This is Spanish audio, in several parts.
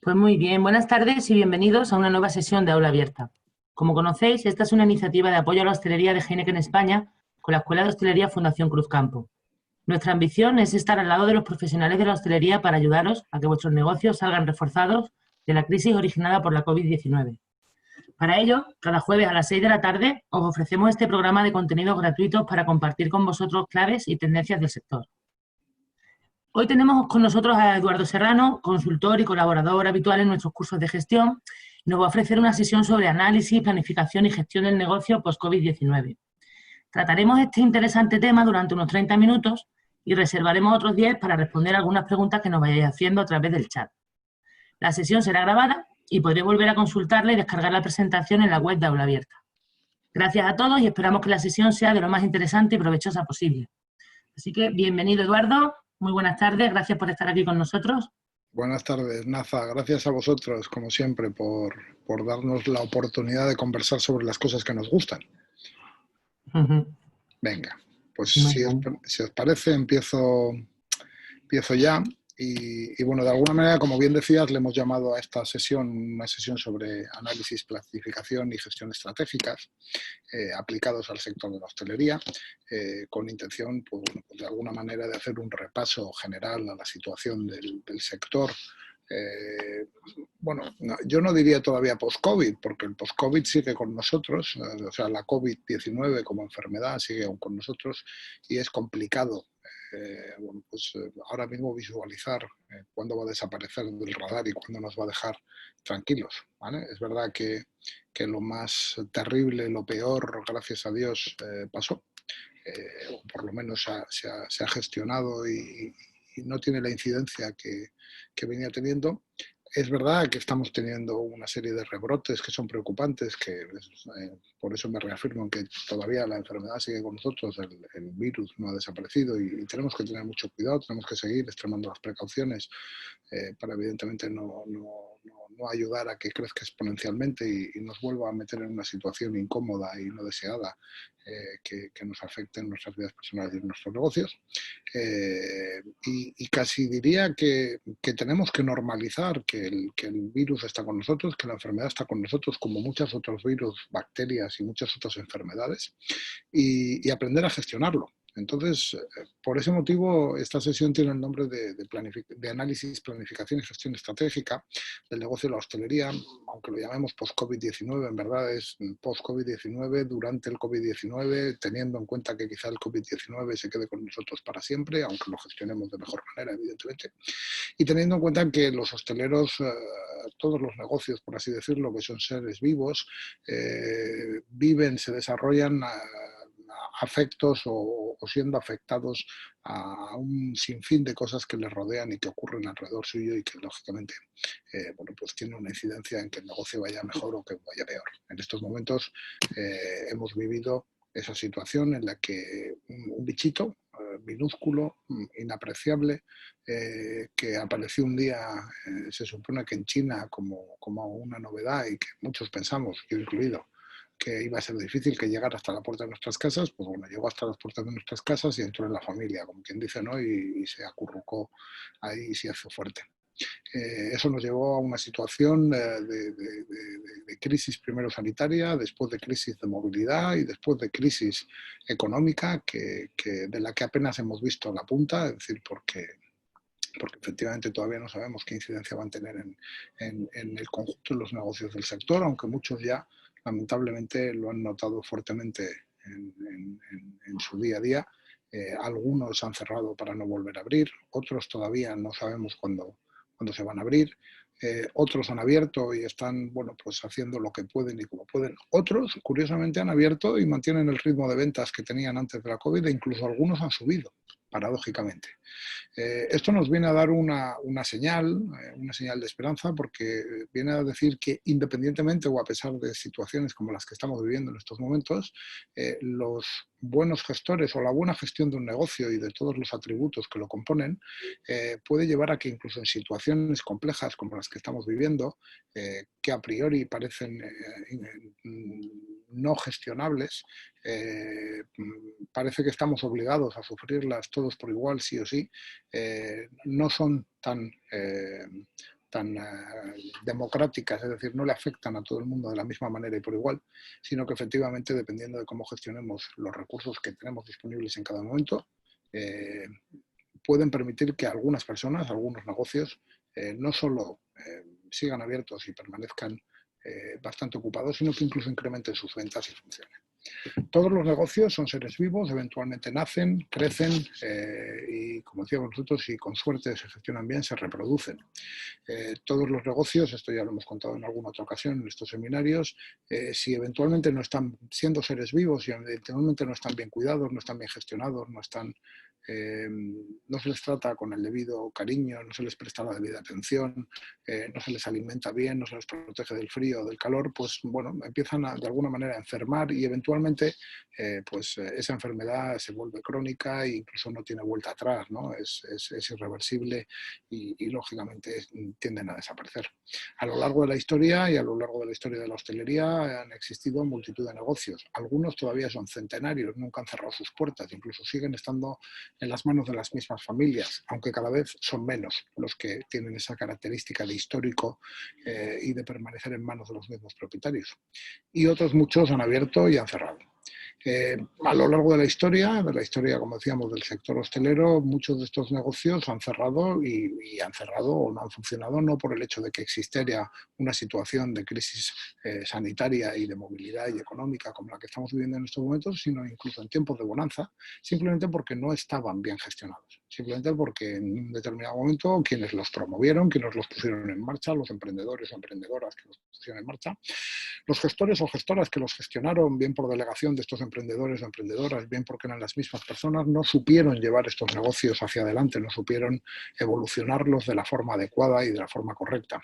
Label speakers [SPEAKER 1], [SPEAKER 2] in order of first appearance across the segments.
[SPEAKER 1] Pues muy bien, buenas tardes y bienvenidos a una nueva sesión de Aula Abierta. Como conocéis, esta es una iniciativa de apoyo a la hostelería de Heineken España con la Escuela de Hostelería Fundación Cruz Campo. Nuestra ambición es estar al lado de los profesionales de la hostelería para ayudaros a que vuestros negocios salgan reforzados de la crisis originada por la COVID-19. Para ello, cada jueves a las 6 de la tarde os ofrecemos este programa de contenidos gratuitos para compartir con vosotros claves y tendencias del sector. Hoy tenemos con nosotros a Eduardo Serrano, consultor y colaborador habitual en nuestros cursos de gestión. Nos va a ofrecer una sesión sobre análisis, planificación y gestión del negocio post-COVID-19. Trataremos este interesante tema durante unos 30 minutos y reservaremos otros 10 para responder algunas preguntas que nos vayáis haciendo a través del chat. La sesión será grabada y podréis volver a consultarla y descargar la presentación en la web de Aula Abierta. Gracias a todos y esperamos que la sesión sea de lo más interesante y provechosa posible. Así que bienvenido, Eduardo. Muy buenas tardes, gracias por estar aquí con nosotros.
[SPEAKER 2] Buenas tardes, Naza. Gracias a vosotros, como siempre, por darnos la oportunidad de conversar sobre las cosas que nos gustan. Venga, pues si os parece, empiezo ya. Y bueno, de alguna manera, como bien decías, le hemos llamado a esta sesión una sesión sobre análisis, planificación y gestión estratégicas aplicados al sector de la hostelería, con intención, pues, de alguna manera, de hacer un repaso general a la situación del sector. Bueno, yo no diría todavía post-COVID, porque el post-COVID sigue con nosotros, o sea, la COVID-19 como enfermedad sigue aún con nosotros y es complicado. Bueno, pues ahora mismo visualizar cuándo va a desaparecer del radar y cuándo nos va a dejar tranquilos, ¿vale? Es verdad que lo más terrible, lo peor, gracias a Dios, pasó. O por lo menos se ha gestionado y no tiene la incidencia que venía teniendo. Es verdad que estamos teniendo una serie de rebrotes que son preocupantes, que por eso me reafirmo en que todavía la enfermedad sigue con nosotros, el virus no ha desaparecido y tenemos que tener mucho cuidado, tenemos que seguir extremando las precauciones para evidentemente no ayudar a que crezca exponencialmente y nos vuelva a meter en una situación incómoda y no deseada que nos afecte en nuestras vidas personales y en nuestros negocios. Y casi diría que tenemos que normalizar que el virus está con nosotros, que la enfermedad está con nosotros, como muchos otros virus, bacterias y muchas otras enfermedades, y aprender a gestionarlo. Entonces, por ese motivo, esta sesión tiene el nombre de análisis, planificación y gestión estratégica del negocio de la hostelería, aunque lo llamemos post-COVID-19, en verdad es post-COVID-19, durante el COVID-19, teniendo en cuenta que quizá el COVID-19 se quede con nosotros para siempre, aunque lo gestionemos de mejor manera, evidentemente, y teniendo en cuenta que los hosteleros, todos los negocios, por así decirlo, que son seres vivos, viven, se desarrollan afectos o siendo afectados a un sinfín de cosas que les rodean y que ocurren alrededor suyo y que lógicamente bueno, pues tiene una incidencia en que el negocio vaya mejor o que vaya peor. En estos momentos hemos vivido esa situación en la que un bichito minúsculo, inapreciable, que apareció un día, se supone que en China como una novedad y que muchos pensamos, yo incluido, que iba a ser difícil que llegara hasta la puerta de nuestras casas, pues bueno, llegó hasta las puertas de nuestras casas y entró en la familia, como quien dice, ¿no? Y se acurrucó ahí y se hizo fuerte. Eso nos llevó a una situación de crisis primero sanitaria, después de crisis de movilidad y después de crisis económica de la que apenas hemos visto la punta, es decir, porque efectivamente todavía no sabemos qué incidencia van a tener en el conjunto de los negocios del sector, aunque muchos ya lamentablemente lo han notado fuertemente en su día a día. Algunos han cerrado para no volver a abrir, otros todavía no sabemos cuándo se van a abrir. Otros han abierto y están, bueno, pues haciendo lo que pueden y como pueden. Otros, curiosamente, han abierto y mantienen el ritmo de ventas que tenían antes de la COVID e incluso algunos han subido, paradójicamente. Esto nos viene a dar una señal de esperanza, porque viene a decir que independientemente o a pesar de situaciones como las que estamos viviendo en estos momentos, los buenos gestores o la buena gestión de un negocio y de todos los atributos que lo componen puede llevar a que incluso en situaciones complejas como las que estamos viviendo, que a priori parecen no gestionables, parece que estamos obligados a sufrirlas todos por igual, sí o sí, no son tan tan democráticas, es decir, no le afectan a todo el mundo de la misma manera y por igual, sino que efectivamente, dependiendo de cómo gestionemos los recursos que tenemos disponibles en cada momento, pueden permitir que algunas personas, algunos negocios, no solo sigan abiertos y permanezcan bastante ocupados, sino que incluso incrementen sus ventas y funcionen. Todos los negocios son seres vivos, eventualmente nacen, crecen y, como decíamos nosotros, si con suerte se gestionan bien, se reproducen. Todos los negocios, esto ya lo hemos contado en alguna otra ocasión en estos seminarios, si eventualmente no están siendo seres vivos y eventualmente no están bien cuidados, no están bien gestionados, no se les trata con el debido cariño, no se les presta la debida atención, no se les alimenta bien, no se les protege del frío o del calor, pues bueno, empiezan de alguna manera a enfermar y eventualmente esa enfermedad se vuelve crónica e incluso no tiene vuelta atrás, ¿no? Es irreversible y lógicamente tienden a desaparecer. A lo largo de la historia y a lo largo de la historia de la hostelería han existido multitud de negocios. Algunos todavía son centenarios, nunca han cerrado sus puertas, incluso siguen estando en las manos de las mismas familias, aunque cada vez son menos los que tienen esa característica de histórico y de permanecer en manos de los mismos propietarios. Y otros muchos han abierto y han cerrado. A lo largo de la historia, como decíamos, del sector hostelero, muchos de estos negocios han cerrado y han cerrado o no han funcionado no por el hecho de que existiera una situación de crisis sanitaria y de movilidad y económica como la que estamos viviendo en estos momentos, sino incluso en tiempos de bonanza, simplemente porque no estaban bien gestionados. Simplemente porque en un determinado momento quienes los promovieron, quienes los pusieron en marcha, los emprendedores o emprendedoras que los pusieron en marcha, los gestores o gestoras que los gestionaron, bien por delegación de estos emprendedores o emprendedoras, bien porque eran las mismas personas, no supieron llevar estos negocios hacia adelante, no supieron evolucionarlos de la forma adecuada y de la forma correcta.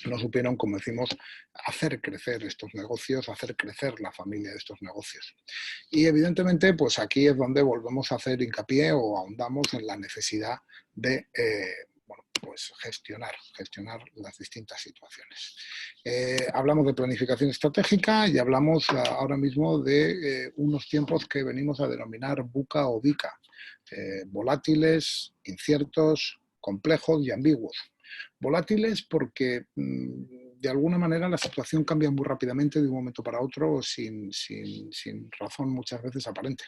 [SPEAKER 2] No supieron, como decimos, hacer crecer estos negocios, hacer crecer la familia de estos negocios. Y evidentemente, pues aquí es donde volvemos a hacer hincapié o ahondamos en la necesidad de gestionar las distintas situaciones. Hablamos de planificación estratégica y hablamos ahora mismo de unos tiempos que venimos a denominar VUCA o VICA, volátiles, inciertos, complejos y ambiguos. Volátiles porque de alguna manera la situación cambia muy rápidamente de un momento para otro sin razón muchas veces aparente.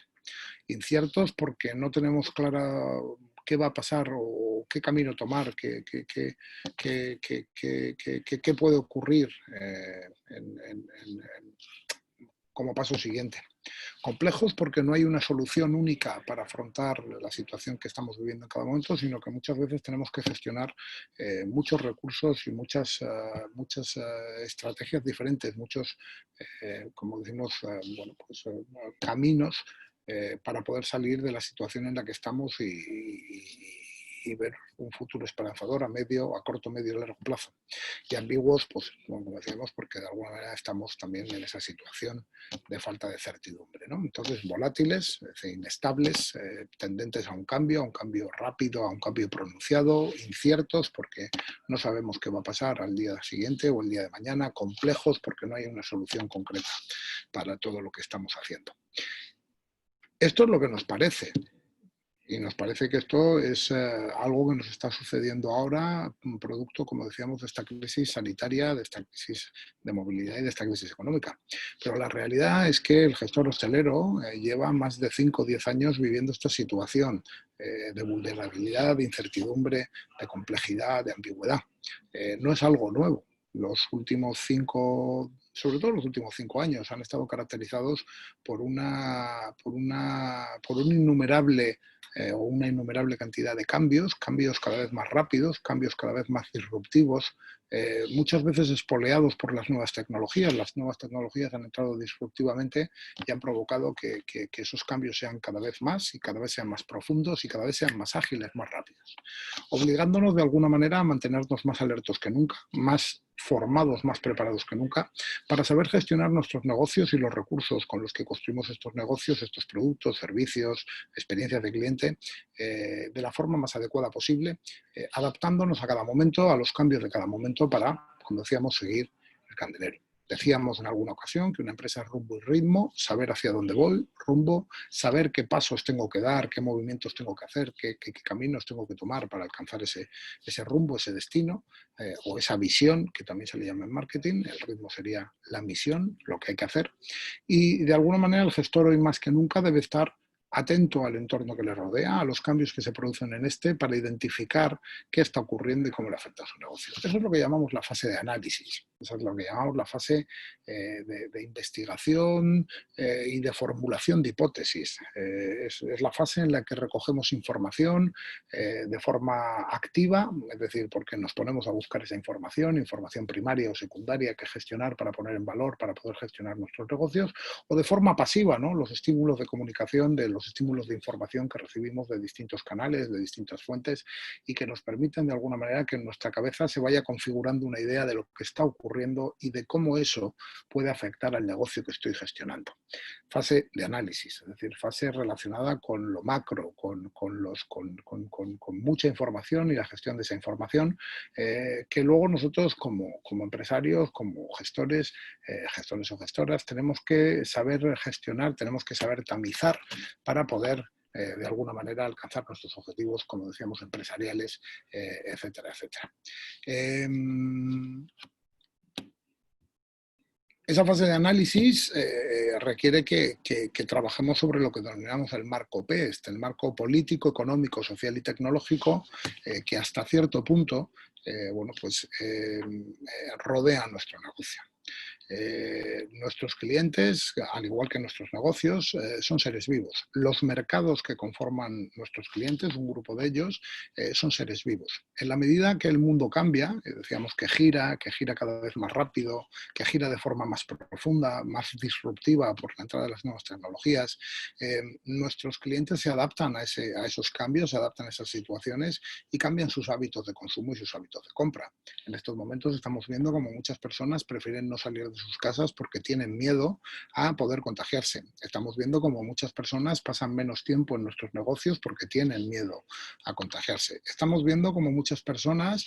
[SPEAKER 2] Inciertos porque no tenemos clara qué va a pasar o qué camino tomar, qué puede ocurrir como paso siguiente. Complejos porque no hay una solución única para afrontar la situación que estamos viviendo en cada momento, sino que muchas veces tenemos que gestionar muchos recursos y muchas estrategias diferentes, muchos, como decimos, caminos para poder salir de la situación en la que estamos y ver un futuro esperanzador a corto, medio y largo plazo. Y ambiguos, pues como decíamos, porque de alguna manera estamos también en esa situación de falta de certidumbre, ¿no? Entonces, volátiles, es decir, inestables, tendentes a un cambio rápido, a un cambio pronunciado, inciertos porque no sabemos qué va a pasar al día siguiente o el día de mañana, complejos porque no hay una solución concreta para todo lo que estamos haciendo. Esto es lo que nos parece. Y nos parece que esto es algo que nos está sucediendo ahora, un producto, como decíamos, de esta crisis sanitaria, de esta crisis de movilidad y de esta crisis económica. Pero la realidad es que el gestor hostelero lleva más de 5 o 10 años viviendo esta situación de vulnerabilidad, de incertidumbre, de complejidad, de ambigüedad. No es algo nuevo. Sobre todo los últimos 5 años, han estado caracterizados por una innumerable cantidad de cambios cada vez más rápidos, cambios cada vez más disruptivos, muchas veces espoleados por las nuevas tecnologías. Las nuevas tecnologías han entrado disruptivamente y han provocado que esos cambios sean cada vez más y cada vez sean más profundos y cada vez sean más ágiles, más rápidos, obligándonos de alguna manera a mantenernos más alertos que nunca, más formados, más preparados que nunca, para saber gestionar nuestros negocios y los recursos con los que construimos estos negocios, estos productos, servicios, experiencias de cliente, de la forma más adecuada posible, adaptándonos a cada momento, a los cambios de cada momento para, como decíamos, seguir el candelero. Decíamos en alguna ocasión que una empresa es rumbo y ritmo, saber hacia dónde voy, rumbo, saber qué pasos tengo que dar, qué movimientos tengo que hacer, qué caminos tengo que tomar para alcanzar ese rumbo, ese destino, o esa visión, que también se le llama en marketing. El ritmo sería la misión, lo que hay que hacer. Y de alguna manera el gestor hoy más que nunca debe estar atento al entorno que le rodea, a los cambios que se producen en este, para identificar qué está ocurriendo y cómo le afecta a su negocio. Eso es lo que llamamos la fase de análisis, eso es lo que llamamos la fase de investigación y de formulación de hipótesis. Es la fase en la que recogemos información de forma activa, es decir, porque nos ponemos a buscar esa información primaria o secundaria que gestionar para poner en valor, para poder gestionar nuestros negocios, o de forma pasiva, ¿no? Los estímulos de comunicación, los estímulos de información que recibimos de distintos canales, de distintas fuentes, y que nos permiten de alguna manera que en nuestra cabeza se vaya configurando una idea de lo que está ocurriendo y de cómo eso puede afectar al negocio que estoy gestionando. Fase de análisis, es decir, fase relacionada con lo macro, con mucha información y la gestión de esa información, que luego nosotros como empresarios, como gestores o gestoras, tenemos que saber gestionar, tenemos que saber tamizar para poder de alguna manera alcanzar nuestros objetivos, como decíamos, empresariales, etcétera, etcétera. Esa fase de análisis requiere que trabajemos sobre lo que denominamos el marco PEST, el marco político, económico, social y tecnológico, que hasta cierto punto rodea nuestro negocio. Nuestros clientes, al igual que nuestros negocios, son seres vivos. Los mercados que conforman nuestros clientes, un grupo de ellos, son seres vivos. En la medida que el mundo cambia, decíamos que gira cada vez más rápido, que gira de forma más profunda, más disruptiva por la entrada de las nuevas tecnologías, nuestros clientes se adaptan a esos cambios, se adaptan a esas situaciones y cambian sus hábitos de consumo y sus hábitos de compra. En estos momentos estamos viendo como muchas personas prefieren no salir de sus casas porque tienen miedo a poder contagiarse. Estamos viendo como muchas personas pasan menos tiempo en nuestros negocios porque tienen miedo a contagiarse. Estamos viendo como muchas personas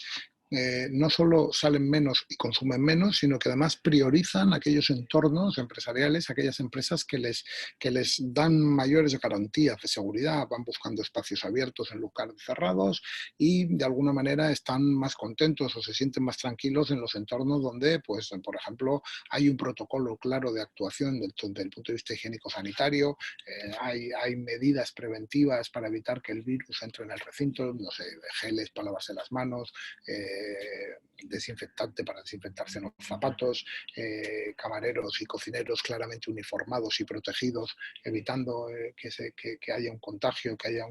[SPEAKER 2] no solo salen menos y consumen menos, sino que además priorizan aquellos entornos empresariales, aquellas empresas que les dan mayores garantías de seguridad, van buscando espacios abiertos en lugares cerrados y de alguna manera están más contentos o se sienten más tranquilos en los entornos donde, pues, por ejemplo, hay un protocolo claro de actuación desde el punto de vista higiénico-sanitario, hay medidas preventivas para evitar que el virus entre en el recinto, no sé, geles para lavarse las manos, desinfectante para desinfectarse en los zapatos, camareros y cocineros claramente uniformados y protegidos, evitando que haya un contagio, que haya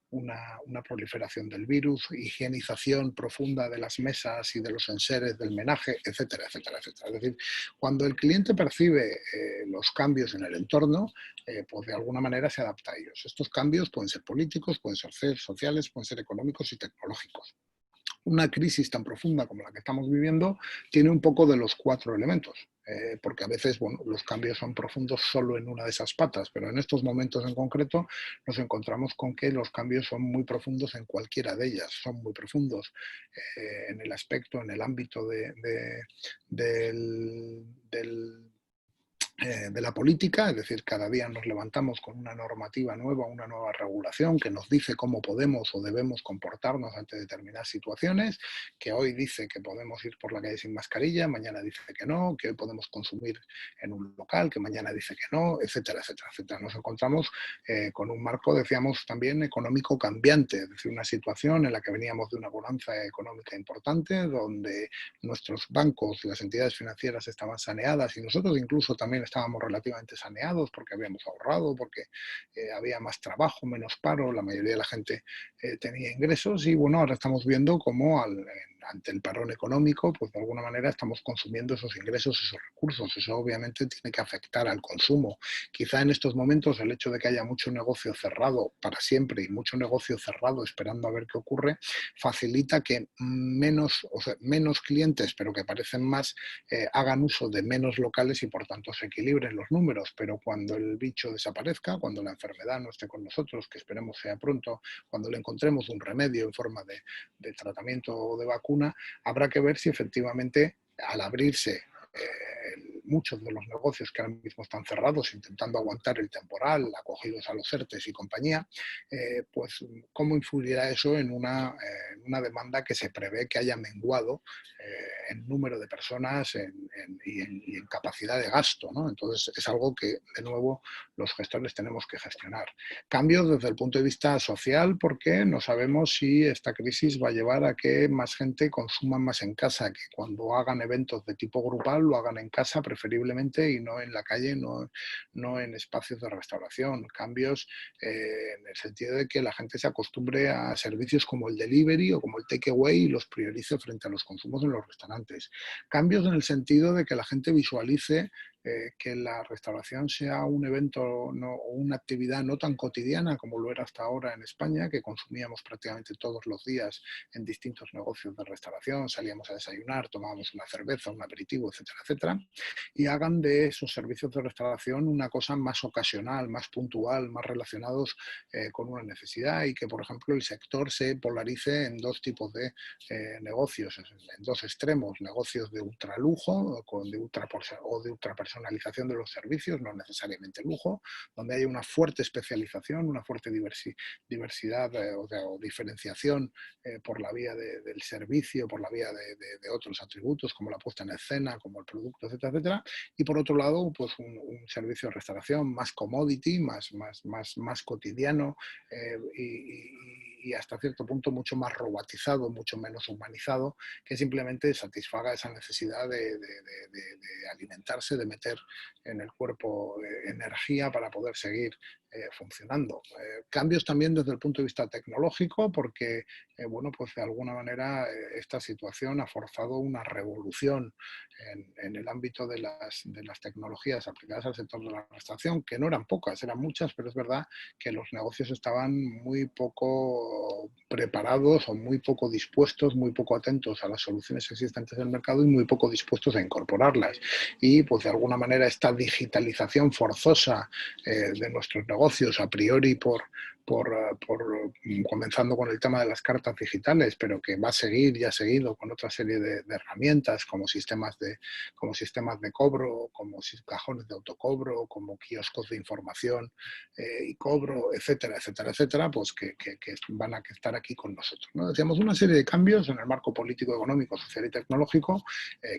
[SPEAKER 2] una proliferación del virus, higienización profunda de las mesas y de los enseres del menaje, etcétera, etcétera, etcétera. Es decir, cuando el cliente percibe los cambios en el entorno, pues de alguna manera se adapta a ellos. Estos cambios pueden ser políticos, pueden ser sociales, pueden ser económicos y tecnológicos. Una crisis tan profunda como la que estamos viviendo tiene un poco de los cuatro elementos, porque a veces los cambios son profundos solo en una de esas patas, pero en estos momentos en concreto nos encontramos con que los cambios son muy profundos en cualquiera de ellas, son muy profundos en el aspecto, en el ámbito de la política, es decir, cada día nos levantamos con una normativa nueva, una nueva regulación que nos dice cómo podemos o debemos comportarnos ante determinadas situaciones, que hoy dice que podemos ir por la calle sin mascarilla, mañana dice que no, que hoy podemos consumir en un local, que mañana dice que no, etcétera, etcétera, etcétera. Nos encontramos con un marco, decíamos también, económico cambiante, es decir, una situación en la que veníamos de una bonanza económica importante, donde nuestros bancos y las entidades financieras estaban saneadas y nosotros incluso también estábamos relativamente saneados porque habíamos ahorrado, porque había más trabajo, menos paro, la mayoría de la gente tenía ingresos y bueno, ahora estamos viendo cómo ante el parón económico, pues de alguna manera estamos consumiendo esos ingresos, esos recursos. Eso obviamente tiene que afectar al consumo. Quizá en estos momentos el hecho de que haya mucho negocio cerrado para siempre y mucho negocio cerrado esperando a ver qué ocurre, facilita que menos clientes, pero que parecen más, hagan uso de menos locales y por tanto se equilibren los números. Pero cuando el bicho desaparezca, cuando la enfermedad no esté con nosotros, que esperemos sea pronto, cuando le encontremos un remedio en forma de tratamiento o de vacuna, habrá que ver si efectivamente al abrirse muchos de los negocios que ahora mismo están cerrados, intentando aguantar el temporal, acogidos a los ERTEs y compañía, pues cómo influirá eso en una demanda que se prevé que haya menguado en número de personas y en capacidad de gasto, ¿no? Entonces es algo que, de nuevo, los gestores tenemos que gestionar. Cambios desde el punto de vista social, porque no sabemos si esta crisis va a llevar a que más gente consuma más en casa, que cuando hagan eventos de tipo grupal lo hagan en casa preferiblemente y no en la calle, no en espacios de restauración. Cambios en el sentido de que la gente se acostumbre a servicios como el delivery o como el takeaway y los priorice frente a los consumos en los restaurantes. Cambios en el sentido de que la gente visualice que la restauración sea un evento o una actividad no tan cotidiana como lo era hasta ahora en España, que consumíamos prácticamente todos los días en distintos negocios de restauración, salíamos a desayunar, tomábamos una cerveza, un aperitivo, etcétera, etcétera, y hagan de esos servicios de restauración una cosa más ocasional, más puntual, más relacionados con una necesidad, y que, por ejemplo, el sector se polarice en dos tipos de negocios, en dos extremos: negocios de ultralujo o de ultrapersonalización de los servicios, no necesariamente lujo, donde hay una fuerte especialización, una fuerte diversidad o diferenciación por la vía del servicio, por la vía de otros atributos como la puesta en escena, como el producto, etcétera, etcétera. Y por otro lado, pues un servicio de restauración más commodity, más cotidiano y hasta cierto punto mucho más robotizado, mucho menos humanizado, que simplemente satisfaga esa necesidad de alimentarse, de meter en el cuerpo energía para poder seguir funcionando. Cambios también desde el punto de vista tecnológico, porque bueno, pues de alguna manera esta situación ha forzado una revolución en el ámbito de las tecnologías aplicadas al sector de la restauración, que no eran pocas, eran muchas, pero es verdad que los negocios estaban muy poco preparados o muy poco dispuestos, muy poco atentos a las soluciones existentes en el mercado y muy poco dispuestos a incorporarlas. Y pues de alguna manera esta digitalización forzosa de nuestros negocios, a priori comenzando con el tema de las cartas digitales, pero que va a seguir y ha seguido con otra serie de herramientas como sistemas de cobro, como cajones de autocobro, como kioscos de información y cobro, etcétera, etcétera, etcétera, pues que van a estar aquí con nosotros, ¿no? Decíamos una serie de cambios en el marco político, económico, social y tecnológico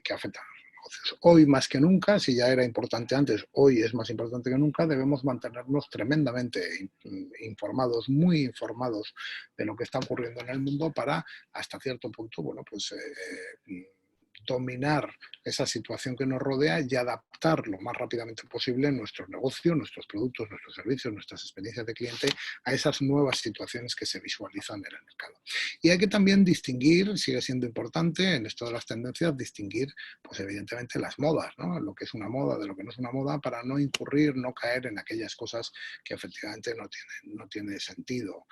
[SPEAKER 2] que afectan a los negocios. Hoy más que nunca, si ya era importante antes, hoy es más importante que nunca, debemos mantenernos tremendamente informados, muy informados de lo que está ocurriendo en el mundo para, hasta cierto punto, bueno, pues dominar esa situación que nos rodea y adaptar lo más rápidamente posible nuestro negocio, nuestros productos, nuestros servicios, nuestras experiencias de cliente a esas nuevas situaciones que se visualizan en el mercado. Y hay que también distinguir, sigue siendo importante en esto de las tendencias, distinguir, pues evidentemente, las modas, ¿no? Lo que es una moda de lo que no es una moda, para no incurrir, no caer en aquellas cosas que efectivamente no tiene sentido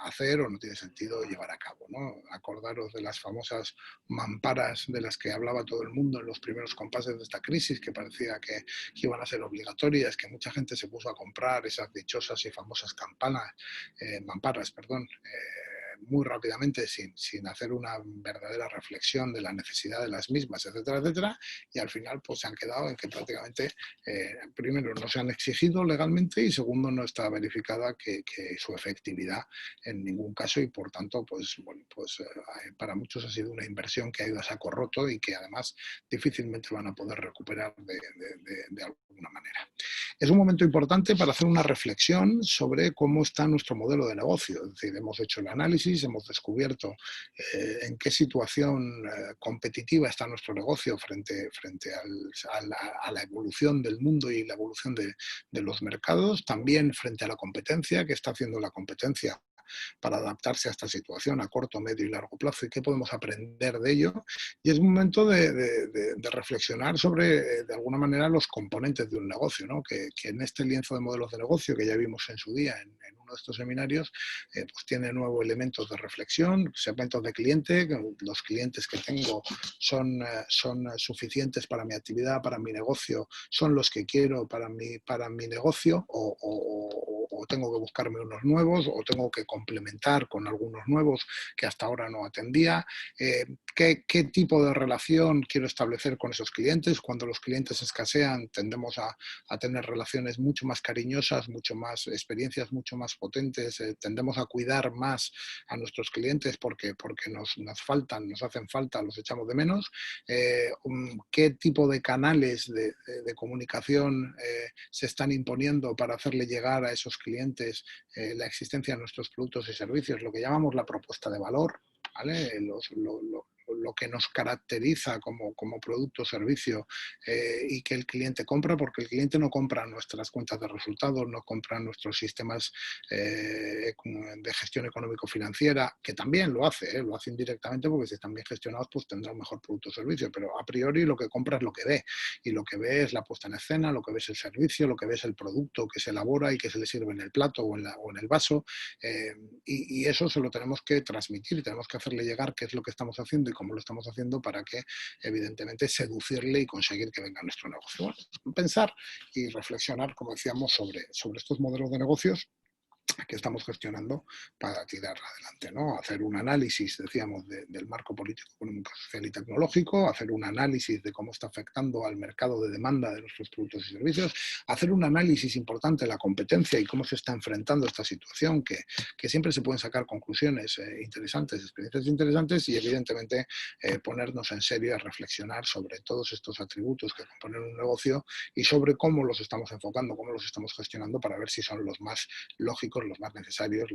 [SPEAKER 2] hacer o no tiene sentido llevar a cabo, ¿no? Acordaros de las famosas mamparas de las que hablaba todo el mundo en los primeros compases de esta crisis, que parecía que iban a ser obligatorias, que mucha gente se puso a comprar esas dichosas y famosas mamparas, muy rápidamente sin hacer una verdadera reflexión de la necesidad de las mismas, etcétera, etcétera, y al final pues se han quedado en que prácticamente primero no se han exigido legalmente y segundo no está verificada que su efectividad en ningún caso, y por tanto pues bueno, pues para muchos ha sido una inversión que ha ido a saco roto y que además difícilmente van a poder recuperar de alguna manera. Es un momento importante para hacer una reflexión sobre cómo está nuestro modelo de negocio. Es decir, hemos hecho el análisis, hemos descubierto en qué situación competitiva está nuestro negocio frente a la evolución del mundo y la evolución de los mercados, también frente a la competencia, que está haciendo la competencia para adaptarse a esta situación a corto, medio y largo plazo, y qué podemos aprender de ello. Y es un momento de reflexionar sobre, de alguna manera, los componentes de un negocio, ¿no? Que en este lienzo de modelos de negocio que ya vimos en su día en uno de estos seminarios, pues tiene nuevos elementos de reflexión, segmentos de cliente. Los clientes que tengo son suficientes para mi actividad, para mi negocio, son los que quiero para mi negocio, o tengo que buscarme unos nuevos, o tengo que complementar con algunos nuevos que hasta ahora no atendía. ¿Qué tipo de relación quiero establecer con esos clientes? Cuando los clientes escasean, tendemos a tener relaciones mucho más cariñosas, mucho más experiencias mucho más potentes, tendemos a cuidar más a nuestros clientes porque nos faltan, nos hacen falta, los echamos de menos. ¿Qué tipo de canales de comunicación se están imponiendo para hacerle llegar a esos clientes la existencia de nuestros productos y servicios? Lo que llamamos la propuesta de valor, ¿vale? Lo que nos caracteriza como producto o servicio, y que el cliente compra, porque el cliente no compra nuestras cuentas de resultados, no compra nuestros sistemas de gestión económico-financiera, que también lo hace indirectamente, porque si están bien gestionados pues tendrá un mejor producto o servicio, pero a priori lo que compra es lo que ve, y lo que ve es la puesta en escena, lo que ve es el servicio, lo que ve es el producto que se elabora y que se le sirve en el plato o en el vaso, y eso se lo tenemos que transmitir, tenemos que hacerle llegar qué es lo que estamos haciendo y cómo lo estamos haciendo, para que evidentemente seducirle y conseguir que venga a nuestro negocio. Bueno, pensar y reflexionar, como decíamos, sobre estos modelos de negocios que estamos gestionando para tirar adelante, ¿no? Hacer un análisis, decíamos, del marco político, económico, social y tecnológico, hacer un análisis de cómo está afectando al mercado de demanda de nuestros productos y servicios, hacer un análisis importante de la competencia y cómo se está enfrentando esta situación, que siempre se pueden sacar conclusiones interesantes, experiencias interesantes, y evidentemente ponernos en serio a reflexionar sobre todos estos atributos que componen un negocio y sobre cómo los estamos enfocando, cómo los estamos gestionando, para ver si son los más lógicos, los más necesarios,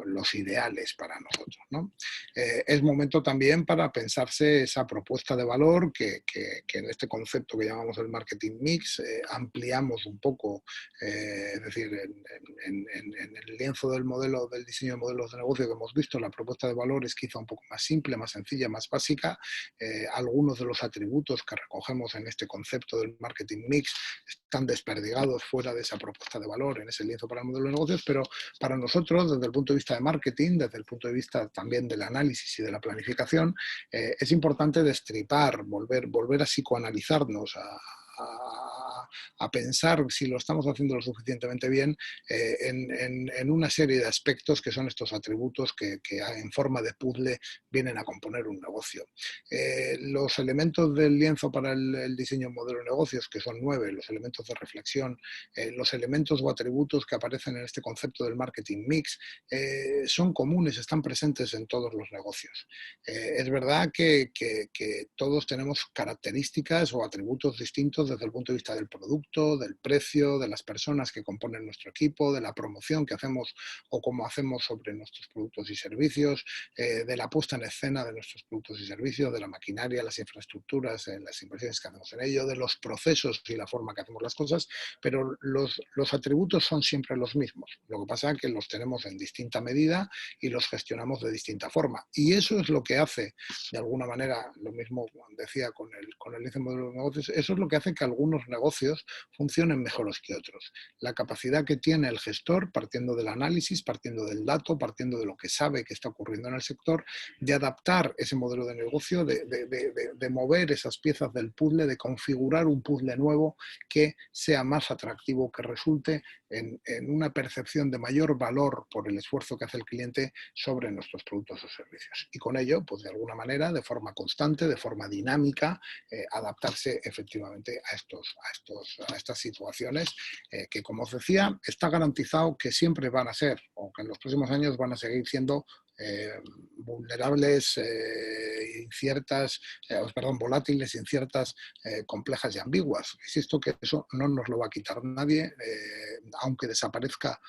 [SPEAKER 2] los ideales para nosotros, ¿no? Es momento también para pensarse esa propuesta de valor que en este concepto que llamamos el marketing mix ampliamos un poco, es decir, en el lienzo del modelo, del diseño de modelos de negocio que hemos visto, la propuesta de valor es quizá un poco más simple, más sencilla, más básica. Algunos de los atributos que recogemos en este concepto del marketing mix están desperdigados fuera de esa propuesta de valor, en ese lienzo para el modelo de negocios, pero para nosotros, desde el punto de vista de marketing, desde el punto de vista también del análisis y de la planificación, es importante destripar, volver a psicoanalizarnos, a pensar si lo estamos haciendo lo suficientemente bien en una serie de aspectos que son estos atributos que en forma de puzzle vienen a componer un negocio. Los elementos del lienzo para el diseño de modelo de negocios, que son 9, los elementos de reflexión, los elementos o atributos que aparecen en este concepto del marketing mix, son comunes, están presentes en todos los negocios. Es verdad que todos tenemos características o atributos distintos desde el punto de vista del producto, del precio, de las personas que componen nuestro equipo, de la promoción que hacemos o cómo hacemos sobre nuestros productos y servicios, de la puesta en escena de nuestros productos y servicios, de la maquinaria, las infraestructuras, las inversiones que hacemos en ello, de los procesos y la forma que hacemos las cosas, pero los atributos son siempre los mismos. Lo que pasa es que los tenemos en distinta medida y los gestionamos de distinta forma. Y eso es lo que hace, de alguna manera, lo mismo decía con el índice modelo de negocios, eso es lo que hace que algunos negocios funcionen mejores que otros. La capacidad que tiene el gestor, partiendo del análisis, partiendo del dato, partiendo de lo que sabe que está ocurriendo en el sector, de adaptar ese modelo de negocio, de mover esas piezas del puzzle, de configurar un puzzle nuevo que sea más atractivo, que resulte en una percepción de mayor valor por el esfuerzo que hace el cliente sobre nuestros productos o servicios. Y con ello, pues de alguna manera, de forma constante, de forma dinámica, adaptarse efectivamente a estas situaciones que, como os decía, está garantizado que siempre van a ser, o que en los próximos años van a seguir siendo vulnerables, inciertas, volátiles, inciertas, complejas y ambiguas. Insisto que eso no nos lo va a quitar nadie, aunque desaparezca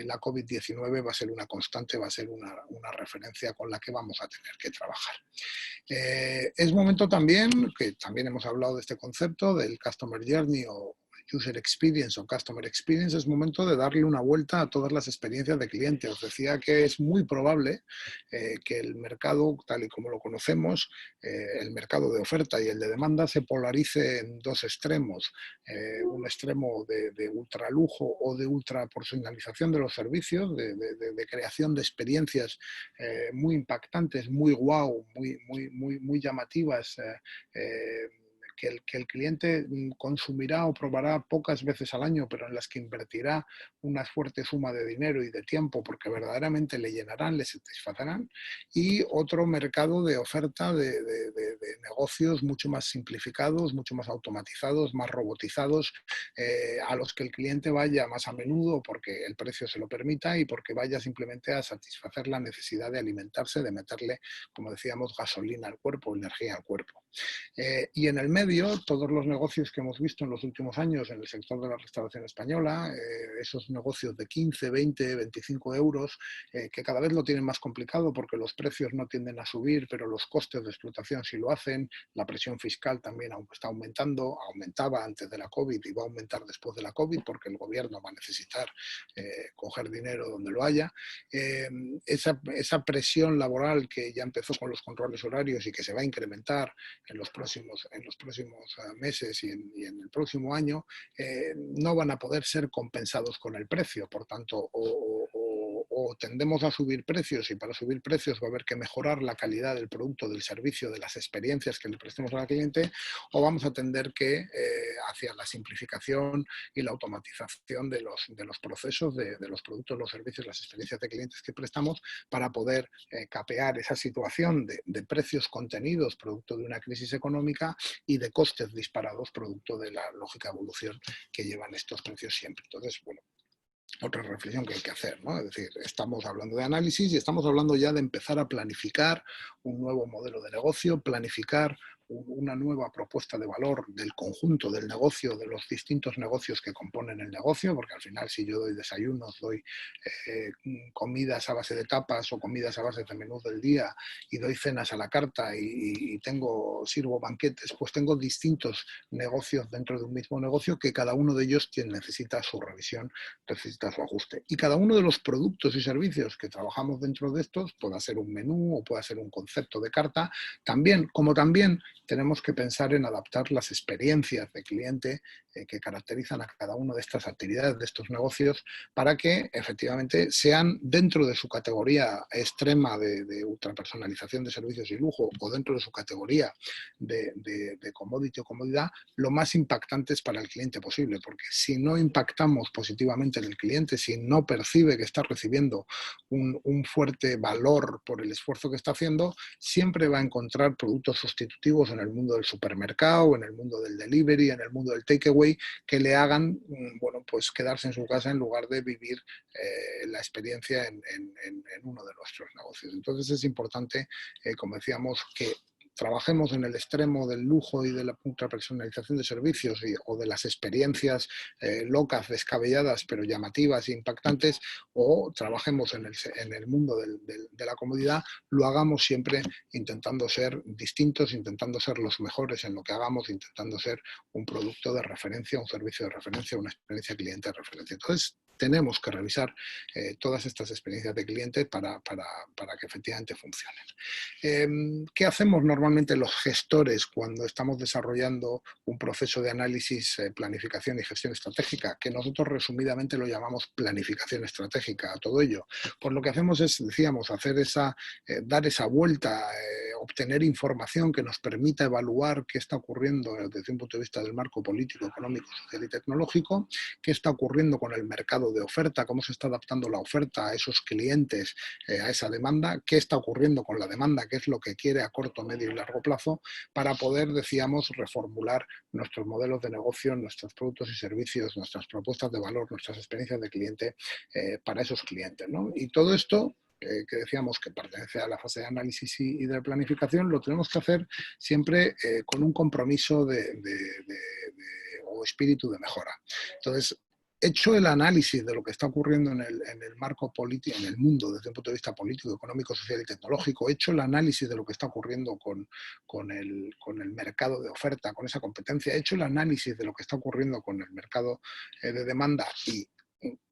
[SPEAKER 2] la COVID-19, va a ser una constante, va a ser una referencia con la que vamos a tener que trabajar. Es momento también, que también hemos hablado de este concepto del Customer Journey o User Experience o Customer Experience, es momento de darle una vuelta a todas las experiencias de cliente. Os decía que es muy probable que el mercado, tal y como lo conocemos, el mercado de oferta y el de demanda, se polarice en dos extremos. Un extremo de ultralujo o de ultra personalización de los servicios, de creación de experiencias muy impactantes, muy guau, muy llamativas, que el cliente consumirá o probará pocas veces al año, pero en las que invertirá una fuerte suma de dinero y de tiempo porque verdaderamente le llenarán, le satisfacerán. Y otro mercado de oferta de negocios mucho más simplificados, mucho más automatizados, más robotizados, a los que el cliente vaya más a menudo porque el precio se lo permita y porque vaya simplemente a satisfacer la necesidad de alimentarse, de meterle, como decíamos, gasolina al cuerpo, energía al cuerpo. Y en el medio, todos los negocios que hemos visto en los últimos años en el sector de la restauración española, esos negocios de 15, 20, 25 euros, que cada vez lo tienen más complicado porque los precios no tienden a subir, pero los costes de explotación sí lo hacen, la presión fiscal también está aumentando, aumentaba antes de la COVID y va a aumentar después de la COVID porque el gobierno va a necesitar coger dinero donde lo haya. Esa presión laboral que ya empezó con los controles horarios y que se va a incrementar en los próximos meses y en el próximo año, no van a poder ser compensados con el precio. Por tanto, o tendemos a subir precios y para subir precios va a haber que mejorar la calidad del producto, del servicio, de las experiencias que le prestemos al cliente, o vamos a tender que hacia la simplificación y la automatización de los procesos, de los productos, los servicios, las experiencias de clientes que prestamos para poder capear esa situación de precios contenidos producto de una crisis económica y de costes disparados producto de la lógica evolución que llevan estos precios siempre. Entonces, bueno, otra reflexión que hay que hacer, ¿no? Es decir, estamos hablando de análisis y estamos hablando ya de empezar a planificar un nuevo modelo de negocio, planificar una nueva propuesta de valor del conjunto del negocio, de los distintos negocios que componen el negocio, porque al final si yo doy desayunos, doy comidas a base de tapas o comidas a base de menús del día y doy cenas a la carta y sirvo banquetes, pues tengo distintos negocios dentro de un mismo negocio que cada uno de ellos necesita su revisión, necesita su ajuste. Y cada uno de los productos y servicios que trabajamos dentro de estos, pueda ser un menú o pueda ser un concepto de carta, también tenemos que pensar en adaptar las experiencias de cliente que caracterizan a cada una de estas actividades, de estos negocios, para que efectivamente sean dentro de su categoría extrema de ultrapersonalización de servicios y lujo o dentro de su categoría de commodity o comodidad, lo más impactantes para el cliente posible, porque si no impactamos positivamente en el cliente, si no percibe que está recibiendo un fuerte valor por el esfuerzo que está haciendo, siempre va a encontrar productos sustitutivos en el mundo del supermercado, en el mundo del delivery, en el mundo del takeaway, que le hagan, bueno, pues quedarse en su casa en lugar de vivir la experiencia en uno de nuestros negocios. Entonces es importante, como decíamos, que trabajemos en el extremo del lujo y de la ultrapersonalización de servicios o de las experiencias locas, descabelladas, pero llamativas e impactantes, o trabajemos en el mundo de la comodidad, lo hagamos siempre intentando ser distintos, intentando ser los mejores en lo que hagamos, intentando ser un producto de referencia, un servicio de referencia, una experiencia cliente de referencia. Entonces, tenemos que revisar todas estas experiencias de cliente para que efectivamente funcionen. ¿Qué hacemos normalmente los gestores cuando estamos desarrollando un proceso de análisis, planificación y gestión estratégica? Que nosotros resumidamente lo llamamos planificación estratégica a todo ello. Pues lo que hacemos es, decíamos, dar esa vuelta, obtener información que nos permita evaluar qué está ocurriendo desde un punto de vista del marco político, económico, social y tecnológico, qué está ocurriendo con el mercado de oferta, cómo se está adaptando la oferta a esos clientes, a esa demanda, qué está ocurriendo con la demanda, qué es lo que quiere a corto, medio y largo plazo, para poder, decíamos, reformular nuestros modelos de negocio, nuestros productos y servicios, nuestras propuestas de valor, nuestras experiencias de cliente para esos clientes, ¿no? Y todo esto que decíamos que pertenece a la fase de análisis y de planificación, lo tenemos que hacer siempre con un compromiso o espíritu de mejora. Entonces, hecho el análisis de lo que está ocurriendo en el marco político, en el mundo, desde un punto de vista político, económico, social y tecnológico, hecho el análisis de lo que está ocurriendo con el mercado de oferta, con esa competencia, hecho el análisis de lo que está ocurriendo con el mercado de demanda y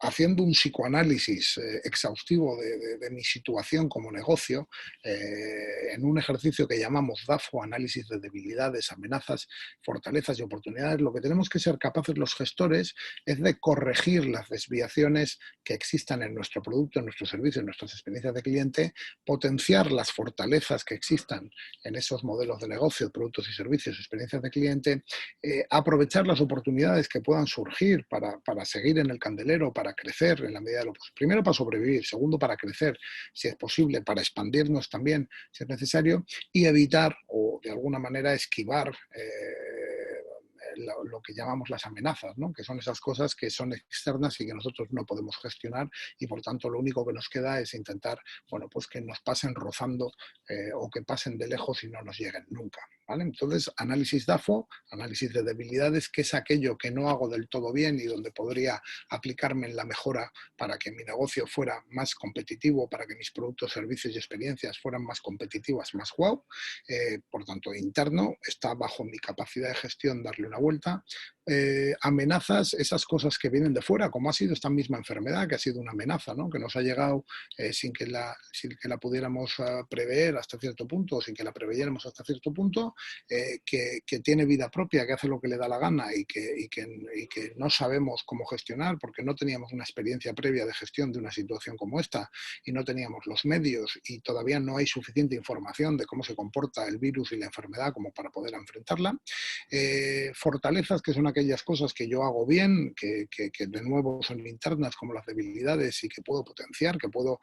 [SPEAKER 2] haciendo un psicoanálisis exhaustivo de mi situación como negocio, en un ejercicio que llamamos DAFO, análisis de debilidades, amenazas, fortalezas y oportunidades, lo que tenemos que ser capaces los gestores es de corregir las desviaciones que existan en nuestro producto, en nuestro servicio, en nuestras experiencias de cliente, potenciar las fortalezas que existan en esos modelos de negocio, productos y servicios, experiencias de cliente, aprovechar las oportunidades que puedan surgir para seguir en el candelero, para crecer en la medida de lo posible. Primero, para sobrevivir. Segundo, para crecer, si es posible, para expandirnos también, si es necesario, y evitar o de alguna manera esquivar lo que llamamos las amenazas, ¿no? Que son esas cosas que son externas y que nosotros no podemos gestionar y por tanto lo único que nos queda es intentar, bueno, pues que nos pasen rozando o que pasen de lejos y no nos lleguen nunca, ¿vale? Entonces, análisis DAFO, análisis de debilidades, que es aquello que no hago del todo bien y donde podría aplicarme en la mejora para que mi negocio fuera más competitivo, para que mis productos, servicios y experiencias fueran más competitivas, más wow. Por tanto, interno, está bajo mi capacidad de gestión darle una vuelta. Amenazas, esas cosas que vienen de fuera, como ha sido esta misma enfermedad, que ha sido una amenaza, ¿no? Que nos ha llegado sin que la pudiéramos prever hasta cierto punto, o sin que la preveyéramos hasta cierto punto, que tiene vida propia, que hace lo que le da la gana y que no sabemos cómo gestionar porque no teníamos una experiencia previa de gestión de una situación como esta y no teníamos los medios y todavía no hay suficiente información de cómo se comporta el virus y la enfermedad como para poder enfrentarla. Fortalezas, que son aquellas cosas que yo hago bien, que de nuevo son internas como las debilidades y que puedo potenciar, que puedo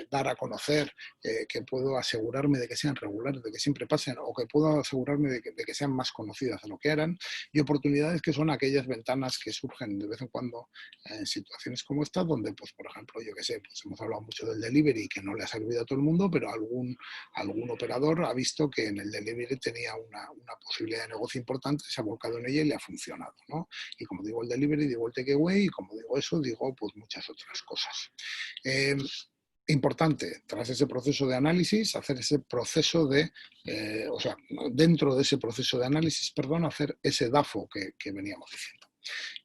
[SPEAKER 2] dar a conocer, que puedo asegurarme de que sean regulares, de que siempre pasen o que puedo asegurarme de que sean más conocidas de lo que eran, y oportunidades, que son aquellas ventanas que surgen de vez en cuando en situaciones como esta, donde, pues, por ejemplo, yo que sé, pues hemos hablado mucho del delivery, que no le ha servido a todo el mundo, pero algún operador ha visto que en el delivery tenía una posibilidad de negocio importante, se ha volcado en ella y le ha funcionado, ¿no? Y como digo el delivery, digo el takeaway, y como digo eso, digo pues muchas otras cosas. Importante, tras ese proceso de análisis, hacer ese proceso de, dentro de ese proceso de análisis, perdón, hacer ese DAFO que veníamos diciendo.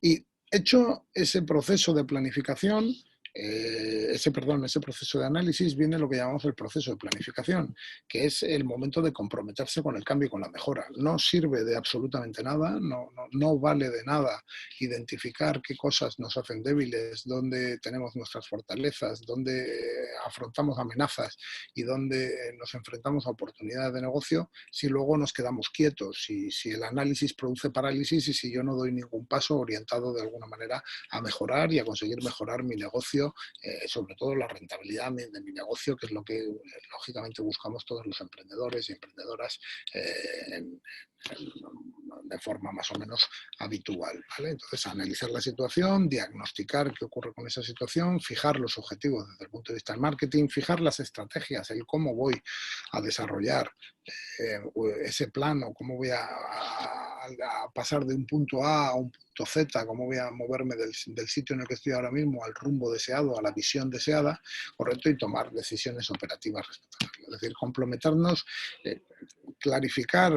[SPEAKER 2] Y hecho ese proceso de planificación, ese proceso de análisis, viene lo que llamamos el proceso de planificación, que es el momento de comprometerse con el cambio y con la mejora. No sirve de absolutamente nada, no vale de nada identificar qué cosas nos hacen débiles, dónde tenemos nuestras fortalezas, dónde afrontamos amenazas y dónde nos enfrentamos a oportunidades de negocio, si luego nos quedamos quietos, si el análisis produce parálisis y si yo no doy ningún paso orientado de alguna manera a mejorar y a conseguir mejorar mi negocio, sobre todo la rentabilidad de mi negocio, que es lo que lógicamente buscamos todos los emprendedores y emprendedoras de forma más o menos habitual, ¿vale? Entonces, analizar la situación, diagnosticar qué ocurre con esa situación, fijar los objetivos desde el punto de vista del marketing, fijar las estrategias, el cómo voy a desarrollar ese plan o cómo voy a pasar de un punto A a un punto Z, cómo voy a moverme del sitio en el que estoy ahora mismo al rumbo deseado, a la visión deseada, correcto, y tomar decisiones operativas respecto a ello. Es decir, complementarnos, clarificar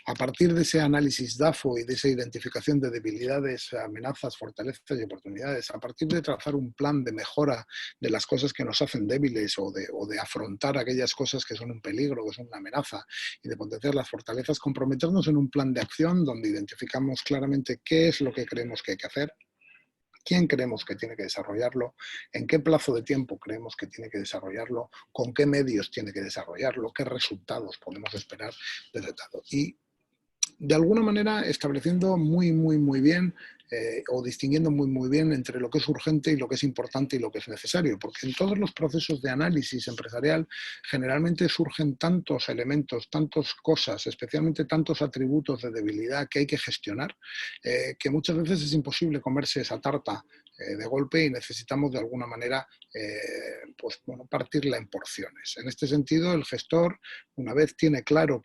[SPEAKER 2] a partir de ese análisis DAFO y de esa identificación de debilidades, amenazas, fortalezas y oportunidades, a partir de trazar un plan de mejora de las cosas que nos hacen débiles o de afrontar aquellas cosas que son un peligro, que son una amenaza, y de potenciar las fortalezas, comprometernos en un plan de acción donde identificamos claramente qué es lo que creemos que hay que hacer, quién creemos que tiene que desarrollarlo, en qué plazo de tiempo creemos que tiene que desarrollarlo, con qué medios tiene que desarrollarlo, qué resultados podemos esperar del resultado. Y de alguna manera estableciendo muy bien o distinguiendo muy bien entre lo que es urgente y lo que es importante y lo que es necesario, porque en todos los procesos de análisis empresarial generalmente surgen tantos elementos, tantas cosas, especialmente tantos atributos de debilidad que hay que gestionar, que muchas veces es imposible comerse esa tarta de golpe y necesitamos de alguna manera partirla en porciones. En este sentido, el gestor, una vez tiene claro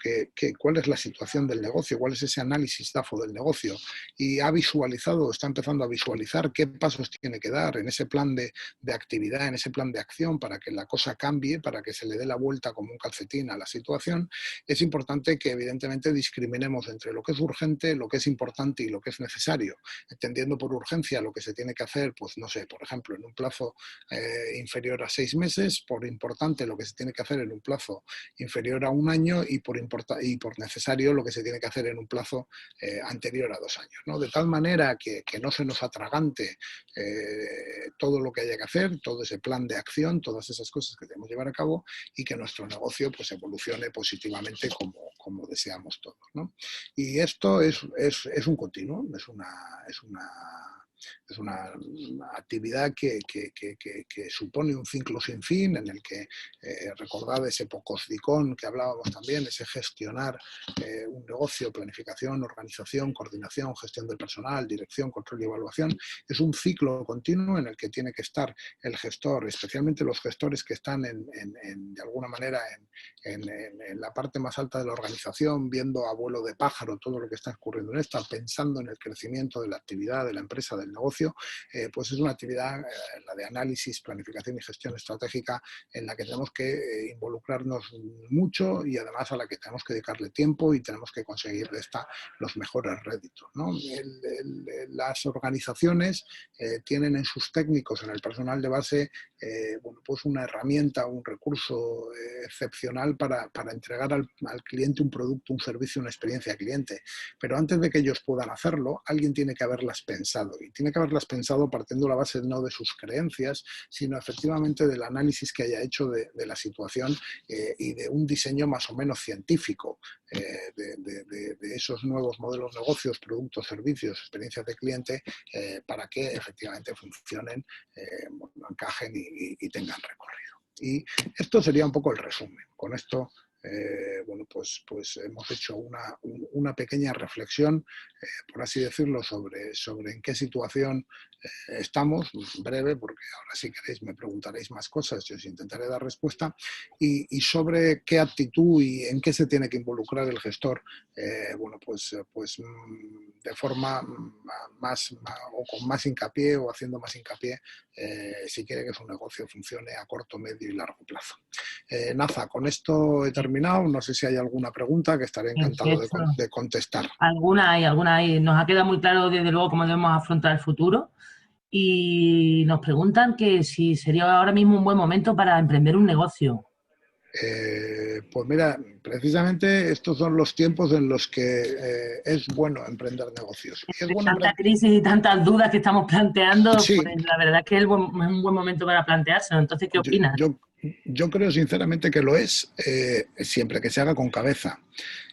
[SPEAKER 2] cuál es la situación del negocio, cuál es ese análisis DAFO del negocio y ha visualizado visualizado, está empezando a visualizar qué pasos tiene que dar en ese plan de actividad, en ese plan de acción para que la cosa cambie, para que se le dé la vuelta como un calcetín a la situación, es importante que evidentemente discriminemos entre lo que es urgente, lo que es importante y lo que es necesario, entendiendo por urgencia lo que se tiene que hacer, pues no sé, por ejemplo, en un plazo inferior a 6 meses, por importante lo que se tiene que hacer en un plazo inferior a 1 año y por necesario lo que se tiene que hacer en un plazo anterior a 2 años, ¿no? De tal manera que no se nos atragante todo lo que haya que hacer, todo ese plan de acción, todas esas cosas que tenemos que llevar a cabo y que nuestro negocio pues evolucione positivamente como deseamos todos, ¿no? Y esto es un continuo, es una actividad que supone un ciclo sin fin en el que recordad ese pocosdicón que hablábamos también, ese gestionar un negocio, planificación, organización, coordinación, gestión del personal, dirección, control y evaluación. Es un ciclo continuo en el que tiene que estar el gestor, especialmente los gestores que están de alguna manera en la parte más alta de la organización, viendo a vuelo de pájaro todo lo que está ocurriendo en esta, pensando en el crecimiento de la actividad, de la empresa, del negocio, pues es una actividad, la de análisis, planificación y gestión estratégica, en la que tenemos que involucrarnos mucho y además a la que tenemos que dedicarle tiempo y tenemos que conseguir de esta los mejores réditos, ¿no? Las organizaciones tienen en sus técnicos, en el personal de base, bueno, pues una herramienta, un recurso excepcional para entregar al cliente un producto, un servicio, una experiencia cliente. Pero antes de que ellos puedan hacerlo, alguien tiene que haberlas pensado. Y tiene que haberlas pensado partiendo la base no de sus creencias, sino efectivamente del análisis que haya hecho de la situación y de un diseño más o menos científico de esos nuevos modelos de negocios, productos, servicios, experiencias de cliente, para que efectivamente funcionen, bueno, encajen y tengan recorrido. Y esto sería un poco el resumen. Con esto, bueno, pues hemos hecho una pequeña reflexión, por así decirlo, sobre en qué situación estamos, breve, porque ahora si queréis me preguntaréis más cosas, yo os intentaré dar respuesta, y sobre qué actitud y en qué se tiene que involucrar el gestor, bueno, pues de forma más o con más hincapié o haciendo más hincapié, si quiere que su negocio funcione a corto, medio y largo plazo. Naza, con esto he terminado. No sé si hay alguna pregunta que estaré encantado
[SPEAKER 1] Perfecto.
[SPEAKER 2] de contestar.
[SPEAKER 1] Alguna hay. Nos ha quedado muy claro desde luego cómo debemos afrontar el futuro y nos preguntan que si sería ahora mismo un buen momento para emprender un negocio.
[SPEAKER 2] Pues mira, precisamente estos son los tiempos en los que es bueno emprender negocios. Y es bueno
[SPEAKER 1] Tanta crisis y tantas dudas que estamos planteando,
[SPEAKER 2] sí,
[SPEAKER 1] pues la verdad es que es un buen momento para planteárselo. Entonces, ¿qué
[SPEAKER 2] yo,
[SPEAKER 1] opinas?
[SPEAKER 2] yo, yo creo sinceramente que lo es, siempre que se haga con cabeza.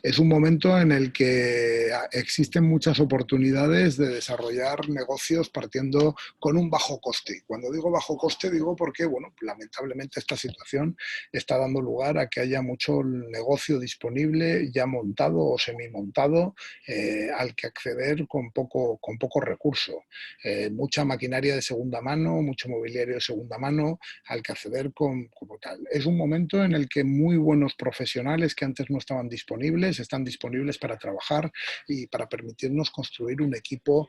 [SPEAKER 2] Es un momento en el que existen muchas oportunidades de desarrollar negocios partiendo con un bajo coste. Cuando digo bajo coste, digo porque, bueno, lamentablemente esta situación está dando lugar a que haya mucho negocio disponible, ya montado o semimontado, al que acceder con poco recurso. Mucha maquinaria de segunda mano, mucho mobiliario de segunda mano, al que acceder como tal. Es un momento en el que muy buenos profesionales que antes no estaban disponibles, están disponibles para trabajar y para permitirnos construir un equipo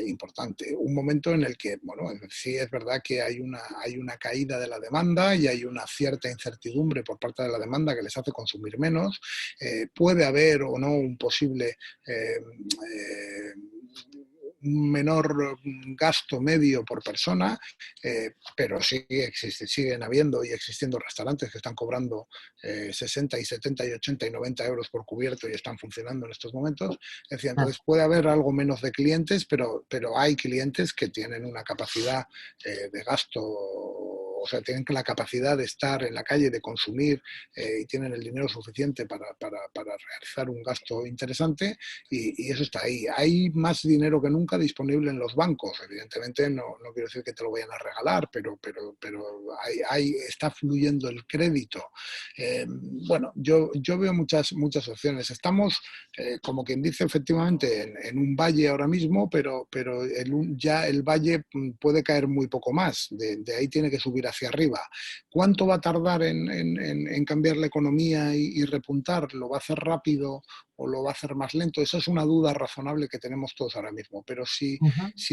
[SPEAKER 2] importante. Un momento en el que, bueno, sí es verdad que hay una caída de la demanda y hay una cierta incertidumbre por parte de la demanda que les hace consumir menos. Puede haber o no un posible un menor gasto medio por persona, pero siguen habiendo y existiendo restaurantes que están cobrando 60 y 70 y 80 y 90 euros por cubierto y están funcionando en estos momentos. Es decir, entonces puede haber algo menos de clientes, pero hay clientes que tienen una capacidad de gasto, o sea, tienen la capacidad de estar en la calle, de consumir, y tienen el dinero suficiente para realizar un gasto interesante, y eso está ahí. Hay más dinero que nunca disponible en los bancos. Evidentemente no quiero decir que te lo vayan a regalar, pero está fluyendo el crédito. Bueno, yo veo muchas opciones. Estamos, como quien dice, efectivamente en un valle ahora mismo, pero ya el valle puede caer muy poco más. De ahí tiene que subir hacia arriba. ¿Cuánto va a tardar en cambiar la economía y repuntar? ¿Lo va a hacer rápido o lo va a hacer más lento? Esa es una duda razonable que tenemos todos ahora mismo. Pero si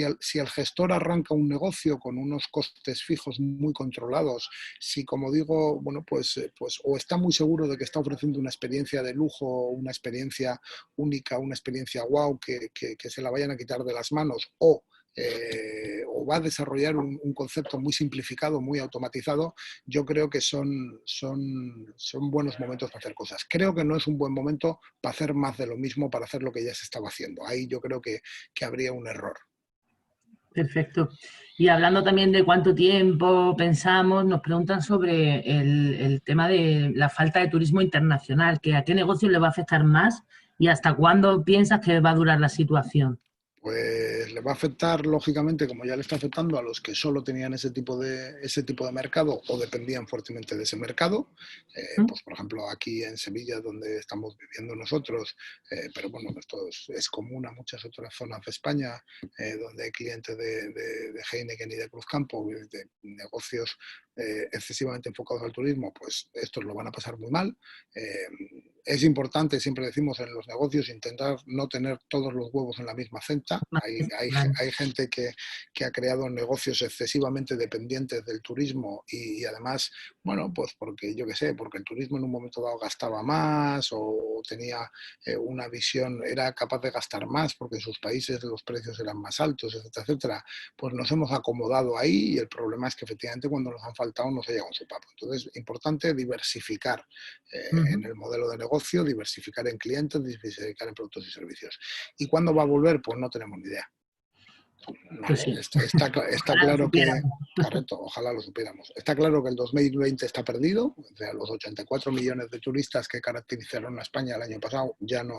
[SPEAKER 2] el gestor arranca un negocio con unos costes fijos muy controlados, si, como digo, bueno, pues o está muy seguro de que está ofreciendo una experiencia de lujo, una experiencia única, una experiencia wow, que se la vayan a quitar de las manos, o va a desarrollar un concepto muy simplificado, muy automatizado, yo creo que son buenos momentos para hacer cosas. Creo que no es un buen momento para hacer más de lo mismo, para hacer lo que ya se estaba haciendo. Ahí yo creo que habría un error.
[SPEAKER 1] Perfecto. Y hablando también de cuánto tiempo pensamos, nos preguntan sobre el tema de la falta de turismo internacional, que a qué negocio le va a afectar más y hasta cuándo piensas que va a durar la situación.
[SPEAKER 2] Pues le va a afectar, lógicamente, como ya le está afectando a los que solo tenían ese tipo de mercado o dependían fuertemente de ese mercado.
[SPEAKER 1] ¿Mm?
[SPEAKER 2] Pues, por ejemplo, aquí en Sevilla, donde estamos viviendo nosotros, pero bueno, esto es común a muchas otras zonas de España, donde hay clientes de Heineken y de Cruzcampo, de negocios excesivamente enfocados al turismo, pues estos lo van a pasar muy mal. Es importante, siempre decimos en los negocios, intentar no tener todos los huevos en la misma cesta. Hay gente que ha creado negocios excesivamente dependientes del turismo y además, bueno, pues porque yo qué sé, porque el turismo en un momento dado gastaba más o tenía una visión, era capaz de gastar más porque en sus países los precios eran más altos, etcétera, etcétera. Pues nos hemos acomodado ahí y el problema es que efectivamente cuando nos han faltado nos ha llegado un sopapo. Entonces, importante diversificar en el modelo de negocio, diversificar en clientes, diversificar en productos y servicios. ¿Y cuándo va a volver? Pues no tenemos ni idea.
[SPEAKER 1] Pues sí.
[SPEAKER 2] Está claro que, correcto, ojalá lo supiéramos. Está claro que el 2020 está perdido, o sea, los 84 millones de turistas que caracterizaron a España el año pasado ya no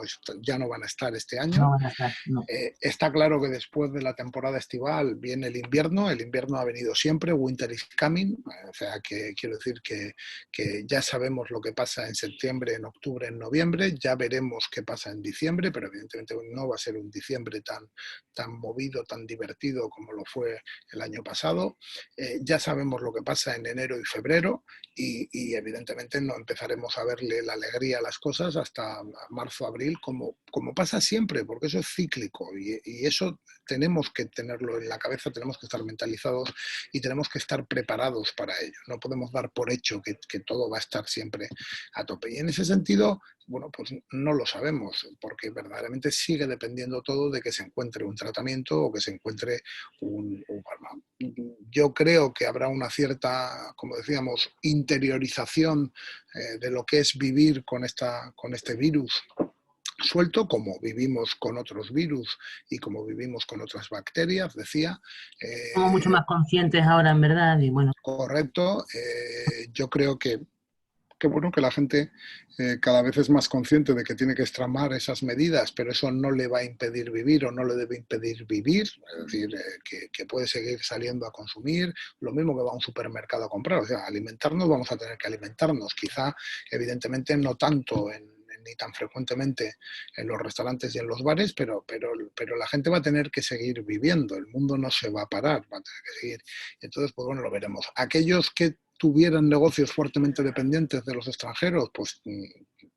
[SPEAKER 2] van a estar este año.
[SPEAKER 1] No van a estar, no.
[SPEAKER 2] Está claro que después de la temporada estival viene el invierno ha venido siempre, winter is coming, o sea, que quiero decir que ya sabemos lo que pasa en septiembre, en octubre, en noviembre, ya veremos qué pasa en diciembre, pero evidentemente no va a ser un diciembre tan movido, tan divertido como lo fue el año pasado. Ya sabemos lo que pasa en enero y febrero y evidentemente no empezaremos a verle la alegría a las cosas hasta marzo, abril, como pasa siempre, porque eso es cíclico y eso tenemos que tenerlo en la cabeza, tenemos que estar mentalizados y tenemos que estar preparados para ello. No podemos dar por hecho que todo va a estar siempre a tope. Y en ese sentido, bueno, pues no lo sabemos, porque verdaderamente sigue dependiendo todo de que se encuentre un tratamiento o que se encuentre un fármaco. Yo creo que habrá una cierta, como decíamos, interiorización de lo que es vivir con este virus suelto, como vivimos con otros virus y como vivimos con otras bacterias, decía.
[SPEAKER 1] Somos mucho más conscientes ahora, en verdad, y bueno.
[SPEAKER 2] Correcto. Yo creo que bueno, que la gente cada vez es más consciente de que tiene que extremar esas medidas, pero eso no le va a impedir vivir o no le debe impedir vivir, es decir, que puede seguir saliendo a consumir, lo mismo que va a un supermercado a comprar, o sea, alimentarnos vamos a tener que alimentarnos, quizá evidentemente no tanto ni tan frecuentemente en los restaurantes y en los bares, pero la gente va a tener que seguir viviendo, el mundo no se va a parar, va a tener que seguir. Entonces, pues bueno, lo veremos. Aquellos que tuvieran negocios fuertemente dependientes de los extranjeros, pues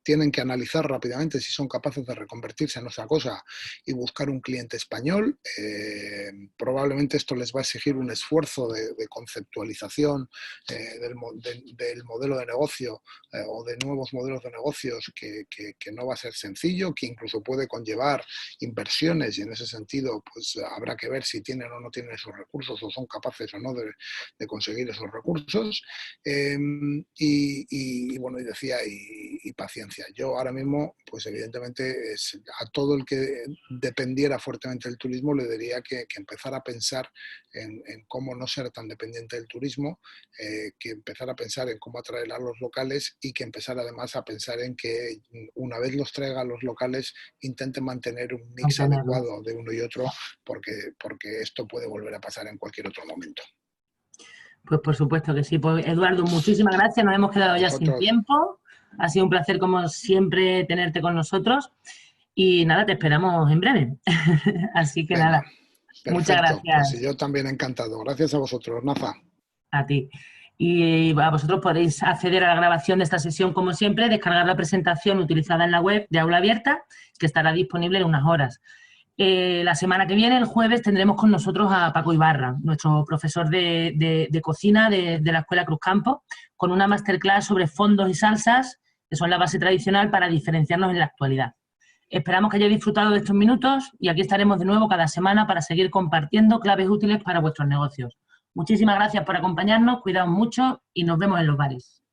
[SPEAKER 2] tienen que analizar rápidamente si son capaces de reconvertirse en otra cosa y buscar un cliente español. Probablemente esto les va a exigir un esfuerzo de conceptualización del modelo de negocio o de nuevos modelos de negocios que no va a ser sencillo, que incluso puede conllevar inversiones y en ese sentido pues habrá que ver si tienen o no tienen esos recursos o son capaces o no de conseguir esos recursos. Y bueno, y decía, y paciencia. Yo ahora mismo, pues evidentemente, a todo el que dependiera fuertemente del turismo le diría que empezara a pensar en cómo no ser tan dependiente del turismo, que empezara a pensar en cómo atraer a los locales y que empezara además a pensar en que una vez los traiga a los locales intenten mantener un mix adecuado de uno y otro porque esto puede volver a pasar en cualquier otro momento.
[SPEAKER 1] Pues por supuesto que sí. Pues Eduardo, muchísimas gracias. Nos hemos quedado ya sin tiempo. Ha sido un placer, como siempre, tenerte con nosotros. Y nada, te esperamos en breve. Así que
[SPEAKER 2] venga,
[SPEAKER 1] nada,
[SPEAKER 2] perfecto.
[SPEAKER 1] muchas gracias.
[SPEAKER 2] Pues yo también encantado. Gracias a vosotros, Nafa.
[SPEAKER 1] A ti. Y vosotros podéis acceder a la grabación de esta sesión como siempre, descargar la presentación utilizada en la web de Aula Abierta, que estará disponible en unas horas. La semana que viene, el jueves, tendremos con nosotros a Paco Ibarra, nuestro profesor de cocina de la Escuela Cruzcampo, con una masterclass sobre fondos y salsas, que son la base tradicional para diferenciarnos en la actualidad. Esperamos que hayáis disfrutado de estos minutos y aquí estaremos de nuevo cada semana para seguir compartiendo claves útiles para vuestros negocios. Muchísimas gracias por acompañarnos, cuidaos mucho y nos vemos en los bares.